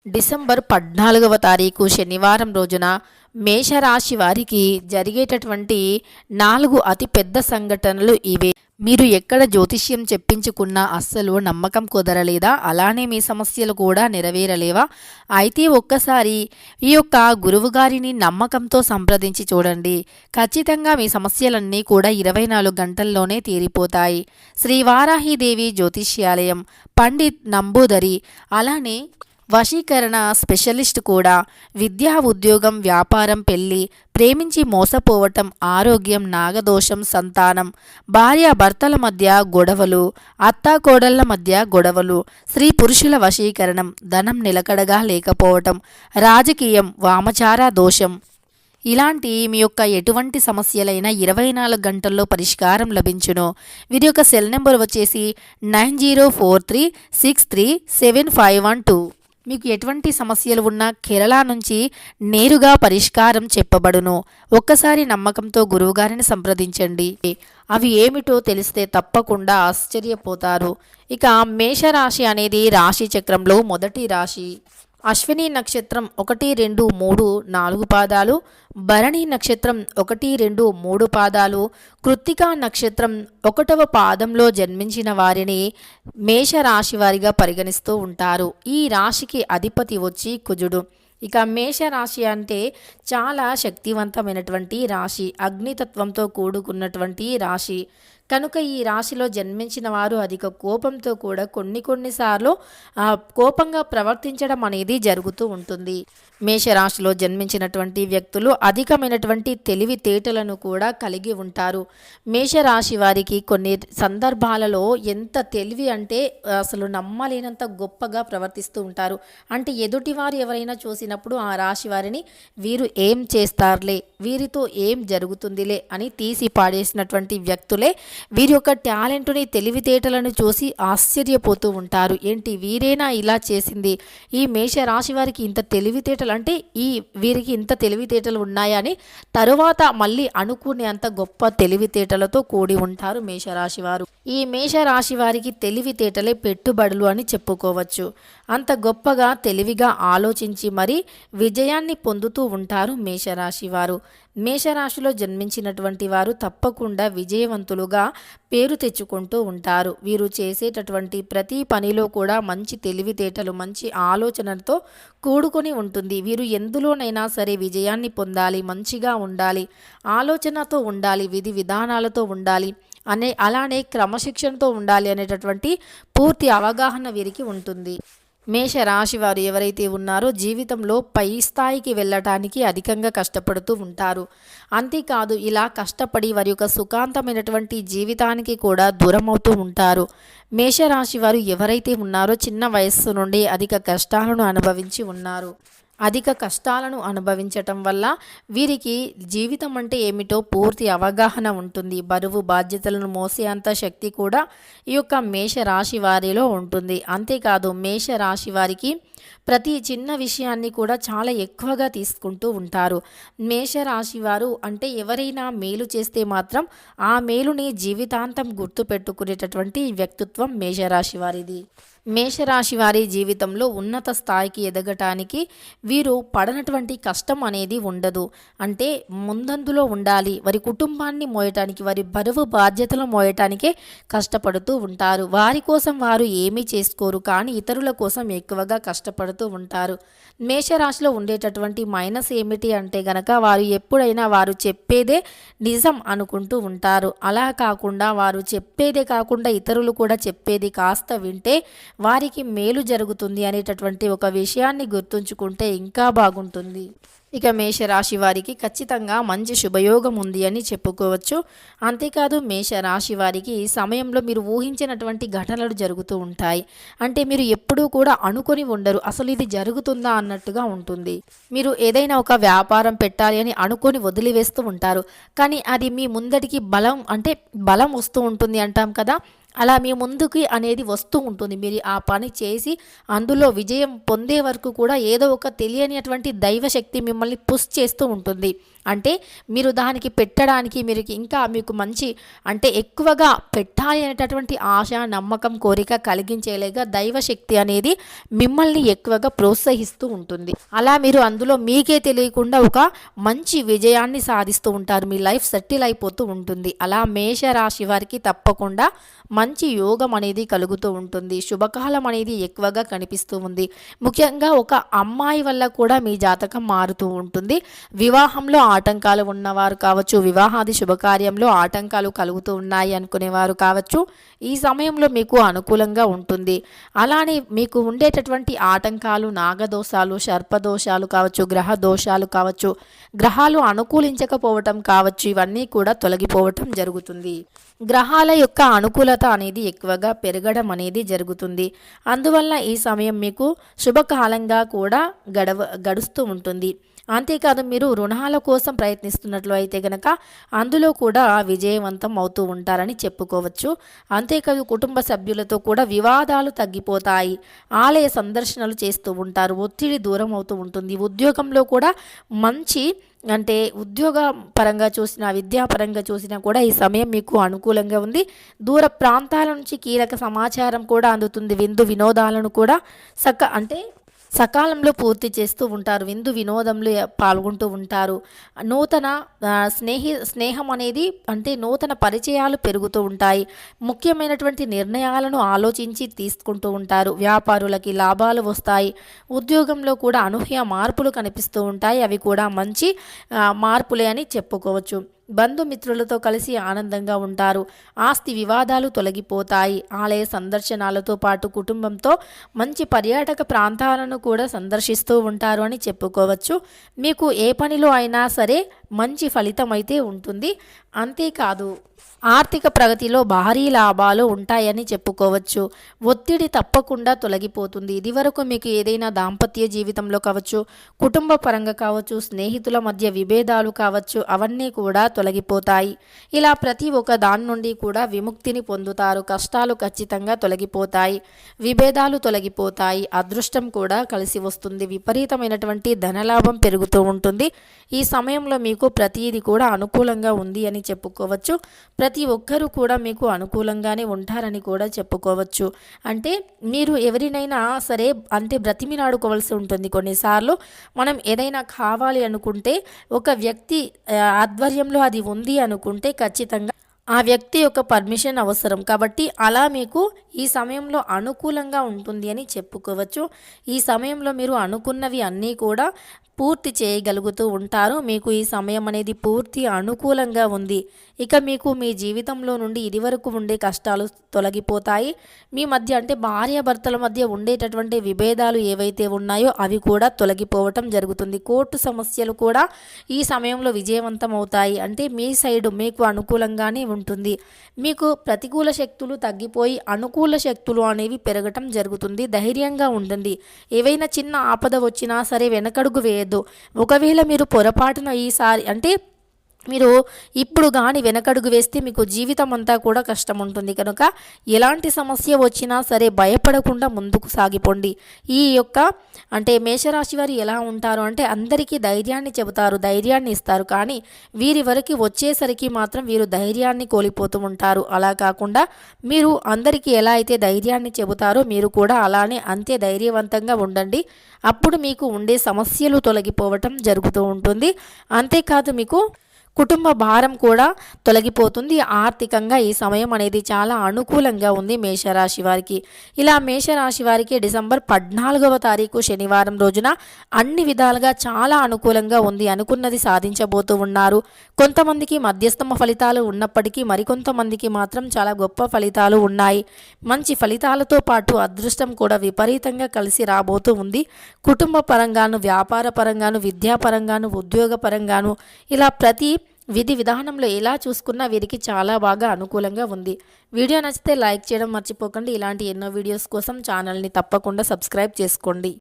December 14వ తారీఖు శనివారం రోజున మేషరాశి వారికి జరిగేటటువంటి 4 అతిపెద్ద సంఘటనలు ఇవే. మీరు ఎక్కడ జ్యోతిష్యం చెప్పించుకున్నా అస్సలు నమ్మకం కుదరలేదా? అలానే మీ సమస్యలు కూడా నెరవేరలేవా? అయితే ఒక్కసారి ఈ యొక్క గురువుగారిని నమ్మకంతో సంప్రదించి చూడండి. ఖచ్చితంగా మీ సమస్యలన్నీ కూడా 24 గంటల్లోనే తీరిపోతాయి. శ్రీ వారాహిదేవి జ్యోతిష్యాలయం, పండిత్ నంబూదరి, అలానే వశీకరణ స్పెషలిస్ట్ కూడా. విద్యా, ఉద్యోగం, వ్యాపారం, పెళ్లి, ప్రేమించి మోసపోవటం, ఆరోగ్యం, నాగదోషం, సంతానం, భార్యాభర్తల మధ్య గొడవలు, అత్తాకోడళ్ల మధ్య గొడవలు, స్త్రీ పురుషుల వశీకరణం, ధనం నిలకడగా లేకపోవటం, రాజకీయం, వామచార దోషం, ఇలాంటి మీ యొక్క ఎటువంటి సమస్యలైనా 24 గంటల్లో పరిష్కారం లభించును. వీరి యొక్క సెల్ నెంబర్ వచ్చేసి 9043637512. మీకు ఎటువంటి సమస్యలు ఉన్నా కేరళ నుంచి నేరుగా పరిష్కారం చెప్పబడును. ఒక్కసారి నమ్మకంతో గురువుగారిని సంప్రదించండి. అవి ఏమిటో తెలిస్తే తప్పకుండా ఆశ్చర్యపోతారు. ఇక మేషరాశి అనేది రాశి చక్రంలో మొదటి రాశి. అశ్విని నక్షత్రం 1, 2, 3, 4 పాదాలు, భరణి నక్షత్రం 1, 2, 3 పాదాలు, కృత్తికా నక్షత్రం 1వ పాదంలో జన్మించిన వారిని మేషరాశి వారిగా పరిగణిస్తూ ఉంటారు. ఈ రాశికి అధిపతి వచ్చి కుజుడు. ఇక మేషరాశి అంటే చాలా శక్తివంతమైనటువంటి రాశి, అగ్నితత్వంతో కూడుకున్నటువంటి రాశి. కనుక ఈ రాశిలో జన్మించిన వారు అధిక కోపంతో కూడా కొన్నిసార్లు కోపంగా ప్రవర్తించడం అనేది జరుగుతూ ఉంటుంది. మేషరాశిలో జన్మించినటువంటి వ్యక్తులు అధికమైనటువంటి తెలివితేటలను కూడా కలిగి ఉంటారు. మేషరాశి వారికి కొన్ని సందర్భాలలో ఎంత తెలివి అంటే అసలు నమ్మలేనంత గొప్పగా ప్రవర్తిస్తూ ఉంటారు. అంటే ఎదుటివారు ఎవరైనా చూసినప్పుడు ఆ రాశి వారిని వీరు ఏం చేస్తారులే, వీరితో ఏం జరుగుతుందిలే అని తీసి పాడేసినటువంటి వ్యక్తులే వీరి యొక్క టాలెంట్ని, తెలివితేటలను చూసి ఆశ్చర్యపోతూ ఉంటారు. ఏంటి వీరేనా ఇలా చేసింది, ఈ మేషరాశి వారికి ఇంత తెలివితేటలు అంటే వీరికి ఇంత తెలివితేటలు ఉన్నాయా అని తరువాత మళ్ళీ అనుకునేంత గొప్ప తెలివితేటలతో కూడి ఉంటారు మేషరాశి వారు. ఈ మేషరాశి వారికి తెలివితేటలే పెట్టుబడులు అని చెప్పుకోవచ్చు. అంత గొప్పగా తెలివిగా ఆలోచించి మరి విజయాన్ని పొందుతూ ఉంటారు మేషరాశి వారు. మేషరాశిలో జన్మించినటువంటి వారు తప్పకుండా విజయవంతులుగా పేరు తెచ్చుకుంటూ ఉంటారు. వీరు చేసేటటువంటి ప్రతి పనిలో కూడా మంచి తెలివితేటలు, మంచి ఆలోచనలతో కూడుకొని ఉంటుంది. వీరు ఎందులోనైనా సరే విజయాన్ని పొందాలి, మంచిగా ఉండాలి, ఆలోచనతో ఉండాలి, విధి విధానాలతో ఉండాలి అలానే క్రమశిక్షణతో ఉండాలి అనేటటువంటి పూర్తి అవగాహన వీరికి ఉంటుంది. మేషరాశి వారు ఎవరైతే ఉన్నారో జీవితంలో పై స్థాయికి వెళ్ళటానికి అధికంగా కష్టపడుతూ ఉంటారు. అంతేకాదు ఇలా కష్టపడి వారి యొక్క సుఖాంతమైనటువంటి జీవితానికి కూడా దూరం అవుతూ ఉంటారు. మేషరాశి వారు ఎవరైతే ఉన్నారో చిన్న వయస్సు నుండి అధిక కష్టాలను అనుభవించి ఉన్నారు. అధిక కష్టాలను అనుభవించటం వల్ల వీరికి జీవితం అంటే ఏమిటో పూర్తి అవగాహన ఉంటుంది. బరువు బాధ్యతలను మోసే అంత శక్తి కూడా ఈ యొక్క మేషరాశి వారిలో ఉంటుంది. అంతేకాదు మేషరాశి వారికి ప్రతి చిన్న విషయాన్ని కూడా చాలా ఎక్కువగా తీసుకుంటూ ఉంటారు. మేషరాశి వారు అంటే ఎవరైనా మేలు చేస్తే మాత్రం ఆ మేలుని జీవితాంతం గుర్తుపెట్టుకునేటటువంటి వ్యక్తిత్వం మేషరాశి వారిది. మేషరాశి వారి జీవితంలో ఉన్నత స్థాయికి ఎదగటానికి వీరు పడనటువంటి కష్టం అనేది ఉండదు. అంటే ముందందులో ఉండాలి. వారి కుటుంబాన్ని మోయటానికి, వారి బరువు బాధ్యతలు మోయటానికే కష్టపడుతూ ఉంటారు. వారి కోసం వారు ఏమీ చేసుకోరు, కానీ ఇతరుల కోసం ఎక్కువగా కష్టపడుతూ ఉంటారు. మేషరాశిలో ఉండేటటువంటి మైనస్ ఏమిటి అంటే గనక వారు ఎప్పుడైనా వారు చెప్పేదే నిజం అనుకుంటూ ఉంటారు. అలా కాకుండా వారు చెప్పేదే కాకుండా ఇతరులు కూడా చెప్పేది కాస్త వింటే వారికి మేలు జరుగుతుంది అనేటటువంటి ఒక విషయాన్ని గుర్తుంచుకుంటే ఇంకా బాగుంటుంది. ఇక మేషరాశి వారికి ఖచ్చితంగా మంచి శుభయోగం ఉంది అని చెప్పుకోవచ్చు. అంతేకాదు మేషరాశి వారికి ఈ సమయంలో మీరు ఊహించినటువంటి ఘటనలు జరుగుతూ ఉంటాయి. అంటే మీరు ఎప్పుడూ కూడా అనుకొని ఉండరు, అసలు ఇది జరుగుతుందా అన్నట్టుగా ఉంటుంది. మీరు ఏదైనా ఒక వ్యాపారం పెట్టాలి అని అనుకొని వదిలివేస్తూ ఉంటారు, కానీ అది మీ ముందటికి బలం వస్తూ ఉంటుంది అంటాం కదా, అలా మీ ముందుకి అనేది వస్తూ ఉంటుంది. మీరు ఆ పని చేసి అందులో విజయం పొందే వరకు కూడా ఏదో ఒక తెలియనిటువంటి దైవశక్తి మిమ్మల్ని పుష్ చేస్తూ ఉంటుంది. అంటే మీరు దానికి పెట్టడానికి మీరు ఇంకా మీకు మంచి అంటే ఎక్కువగా పెట్టాలి అనేటటువంటి ఆశ, నమ్మకం, కోరిక కలిగించేలాగా దైవశక్తి అనేది మిమ్మల్ని ఎక్కువగా ప్రోత్సహిస్తూ ఉంటుంది. అలా మీరు అందులో మీకే తెలియకుండా ఒక మంచి విజయాన్ని సాధిస్తూ ఉంటారు. మీ లైఫ్ సెటిల్ అయిపోతూ ఉంటుంది. అలా మేషరాశి వారికి తప్పకుండా మంచి యోగం అనేది కలుగుతూ ఉంటుంది. శుభకాలం అనేది ఎక్కువగా కనిపిస్తూ ఉంది. ముఖ్యంగా ఒక అమ్మాయి వల్ల కూడా మీ జాతకం మారుతూ ఉంటుంది. వివాహంలో ఆటంకాలు ఉన్నవారు కావచ్చు, వివాహాది శుభకార్యంలో ఆటంకాలు కలుగుతూ ఉన్నాయి అనుకునేవారు కావచ్చు, ఈ సమయంలో మీకు అనుకూలంగా ఉంటుంది. అలానే మీకు ఉండేటటువంటి ఆటంకాలు, నాగదోషాలు, సర్పదోషాలు కావచ్చు, గ్రహ దోషాలు కావచ్చు, గ్రహాలు అనుకూలించకపోవటం కావచ్చు, ఇవన్నీ కూడా తొలగిపోవటం జరుగుతుంది. గ్రహాల యొక్క అనుకూలత అనేది ఎక్కువగా పెరగడం అనేది జరుగుతుంది. అందువల్ల ఈ సమయం మీకు శుభకాలంగా కూడా గడుస్తూ ఉంటుంది. అంతేకాదు మీరు రుణాల కోసం ప్రయత్నిస్తున్నట్లు అయితే కనుక అందులో కూడా విజయవంతం అవుతూ ఉంటారని చెప్పుకోవచ్చు. అంతేకాదు కుటుంబ సభ్యులతో కూడా వివాదాలు తగ్గిపోతాయి. ఆలయ సందర్శనలు చేస్తూ ఉంటారు. ఒత్తిడి దూరం అవుతూ ఉంటుంది. ఉద్యోగంలో కూడా మంచి అంటే ఉద్యోగ పరంగా చూసినా, విద్యాపరంగా చూసినా కూడా ఈ సమయం మీకు అనుకూలంగా ఉంది. దూర ప్రాంతాల నుంచి కీలక సమాచారం కూడా అందుతుంది. విందు వినోదాలను కూడా సకాలంలో పూర్తి చేస్తూ ఉంటారు. విందు వినోదంలో పాల్గొంటూ ఉంటారు. నూతన స్నేహం అనేది అంటే నూతన పరిచయాలు పెరుగుతూ ఉంటాయి. ముఖ్యమైనటువంటి నిర్ణయాలను ఆలోచించి తీసుకుంటూ ఉంటారు. వ్యాపారులకి లాభాలు వస్తాయి. ఉద్యోగంలో కూడా అనూహ్య మార్పులు కనిపిస్తూ ఉంటాయి. అవి కూడా మంచి మార్పులే అని చెప్పుకోవచ్చు. బంధుమిత్రులతో కలిసి ఆనందంగా ఉంటారు. ఆస్తి వివాదాలు తొలగిపోతాయి. ఆలయ సందర్శనాలతో పాటు కుటుంబంతో మంచి పర్యాటక ప్రాంతాలను కూడా సందర్శిస్తూ ఉంటారు అని చెప్పుకోవచ్చు. మీకు ఏ పనిలో అయినా సరే మంచి ఫలితం అయితే ఉంటుంది. అంతేకాదు ఆర్థిక ప్రగతిలో భారీ లాభాలు ఉంటాయని చెప్పుకోవచ్చు. ఒత్తిడి తప్పకుండా తొలగిపోతుంది. ఇదివరకు మీకు ఏదైనా దాంపత్య జీవితంలో కావచ్చు, కుటుంబ పరంగా కావచ్చు, స్నేహితుల మధ్య విభేదాలు కావచ్చు, అవన్నీ కూడా తొలగిపోతాయి. ఇలా ప్రతి ఒక్క దాని నుండి కూడా విముక్తిని పొందుతారు. కష్టాలు ఖచ్చితంగా తొలగిపోతాయి. విభేదాలు తొలగిపోతాయి. అదృష్టం కూడా కలిసి వస్తుంది. విపరీతమైనటువంటి ధనలాభం పెరుగుతూ ఉంటుంది. ఈ సమయంలో మీకు ప్రతిదీ కూడా అనుకూలంగా ఉంది అని చెప్పుకోవచ్చు. ప్రతి ఒక్కరూ కూడా మీకు అనుకూలంగానే ఉంటారని కూడా చెప్పుకోవచ్చు. అంటే మీరు ఎవరినైనా సరే అంటే బ్రతిమిలాడుకోవాల్సి ఉంటుంది. కొన్నిసార్లు మనం ఏదైనా కావాలి అనుకుంటే ఒక వ్యక్తి ఆధ్వర్యంలో అది ఉంది అనుకుంటే ఖచ్చితంగా ఆ వ్యక్తి యొక్క పర్మిషన్ అవసరం. కాబట్టి అలా మీకు ఈ సమయంలో అనుకూలంగా ఉంటుంది అని చెప్పుకోవచ్చు. ఈ సమయంలో మీరు అనుకున్నవి అన్నీ కూడా పూర్తి చేయగలుగుతూ ఉంటారు. మీకు ఈ సమయం అనేది పూర్తి అనుకూలంగా ఉంది. ఇక మీకు మీ జీవితంలో నుండి ఇదివరకు ఉండే కష్టాలు తొలగిపోతాయి. మీ మధ్య అంటే భార్యాభర్తల మధ్య ఉండేటటువంటి విభేదాలు ఏవైతే ఉన్నాయో అవి కూడా తొలగిపోవటం జరుగుతుంది. కోర్టు సమస్యలు కూడా ఈ సమయంలో విజయవంతం అవుతాయి. అంటే మీ సైడు మీకు అనుకూలంగానే ఉంటుంది. మీకు ప్రతికూల శక్తులు తగ్గిపోయి అనుకూల శక్తులు అనేవి పెరగటం జరుగుతుంది. ధైర్యంగా ఉండండి. ఏవైనా చిన్న ఆపద వచ్చినా సరే వెనకడుగు వేయద్దు. ఒకవేళ మీరు పొరపాటున ఈసారి అంటే మీరు ఇప్పుడు కానీ వెనకడుగు వేస్తే మీకు జీవితం అంతా కూడా కష్టం ఉంటుంది. కనుక ఎలాంటి సమస్య వచ్చినా సరే భయపడకుండా ముందుకు సాగిపోండి. ఈ యొక్క అంటే మేషరాశి వారు ఎలా ఉంటారు అంటే అందరికీ ధైర్యాన్ని చెబుతారు, ధైర్యాన్ని ఇస్తారు. కానీ వీరి వరకు వచ్చేసరికి మాత్రం వీరు ధైర్యాన్ని కోల్పోతూ ఉంటారు. అలా కాకుండా మీరు అందరికీ ఎలా అయితే ధైర్యాన్ని చెబుతారో మీరు కూడా అలానే అంతే ధైర్యవంతంగా ఉండండి. అప్పుడు మీకు ఉండే సమస్యలు తొలగిపోవటం జరుగుతూ ఉంటుంది. అంతేకాదు మీకు కుటుంబ భారం కూడా తొలగిపోతుంది. ఆర్థికంగా ఈ సమయం అనేది చాలా అనుకూలంగా ఉంది మేషరాశి వారికి. ఇలా మేషరాశి వారికి డిసెంబర్ 14వ తారీఖు శనివారం రోజున అన్ని విధాలుగా చాలా అనుకూలంగా ఉంది. అనుకున్నది సాధించబోతూ ఉన్నారు. కొంతమందికి మధ్యస్థమ ఫలితాలు ఉన్నప్పటికీ మరికొంతమందికి మాత్రం చాలా గొప్ప ఫలితాలు ఉన్నాయి. మంచి ఫలితాలతో పాటు అదృష్టం కూడా విపరీతంగా కలిసి రాబోతూ ఉంది. కుటుంబ పరంగాను, వ్యాపార పరంగాను, విద్యాపరంగాను, ఉద్యోగ పరంగాను ఇలా ప్రతి విధి విధానంలో ఎలా చూసుకున్నా వీరికి చాలా బాగా అనుకూలంగా ఉంది. వీడియో నచ్చితే లైక్ చేయడం మర్చిపోకండి. ఇలాంటి ఎన్నో వీడియోస్ కోసం ఛానల్ని తప్పకుండా సబ్స్క్రైబ్ చేసుకోండి.